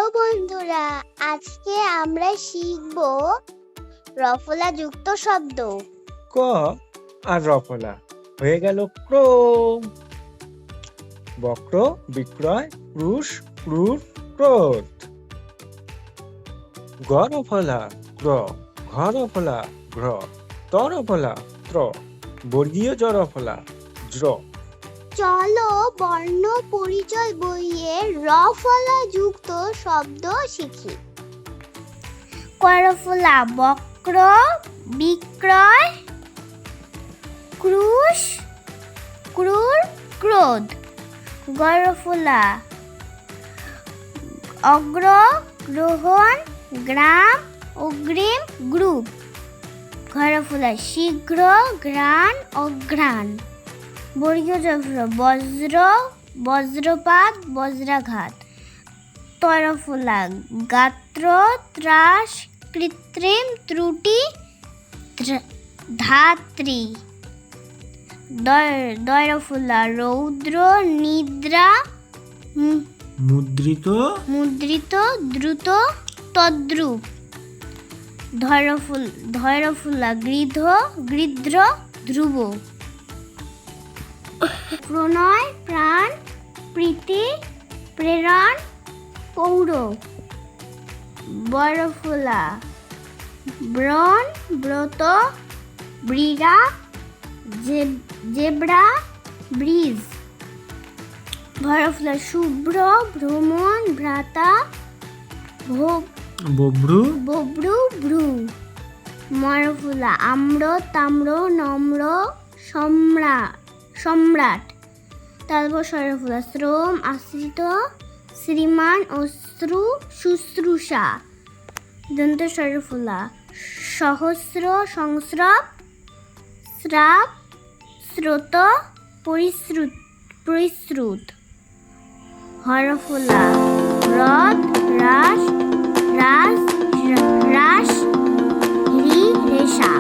Hello বন্ধুরা, আজকে আমরা শিখব রফলা যুক্ত শব্দ। ক আর রফলা হয়ে গেল ক্র। বক্র, বিক্রয়, ক্রুশ, ক্রুর, ক্রোধ। গ রফলা গ্র, ঘ রফলা ঘ্র, ত রফলা ত্র, বর্গীয় জ রফলা জ্র। চলো বর্ণ পরিচয় বইয়ে রফলা যুক্ত শব্দ শিখি। ক রফলা বক্র, বিক্রয়, ক্রুশ, ক্রুর, ক্রোধ। গ রফলা অগ্র, গ্রহণ, গ্রাম, অগ্রিম, গ্রুপ। ঘ রফলা শীঘ্র, ঘ্রাণ, অঘ্রাণ। বর্গীয় জ রফলা বজ্র, বজ্রপাত, বজ্রাঘাত। ত রফলা গাত্র, ত্রাস, কৃত্রিম, ত্রুটি, ধাত্রী। দ রফলা রৌদ্র, নিদ্রা, মুদ্রিত, মুদ্রিত, দ্রুত, তদ্রূপ। ধ রফলা গৃধ, গৃধ্র, ধ্রুব। প্রণয়, প্রাণ, প্রীতি, প্রেরণ, পৌর। ব রফলা ব্রণ, ব্রত, ব্রীড়া, জেব্রা, ব্রিজ। ভ রফলা শুভ্র, ভ্রমণ, ভ্রাতা, বব্রু, বব্রু, ভ্রু। ম রফলা আম্র, তাম্র, নম্র, সম্রাট। তারপর স রফলা শ্রম, আশ্রিত, শ্রীমান, অশ্রু, শুশ্রূষা। দন্ত স রফলা সহস্র, সংস্রব, শ্রাপ, স্রোত, পরিশ্রুত। হ রফলা হ্রদ, হ্রাস, হ্রাস, হ্রি, রেশা।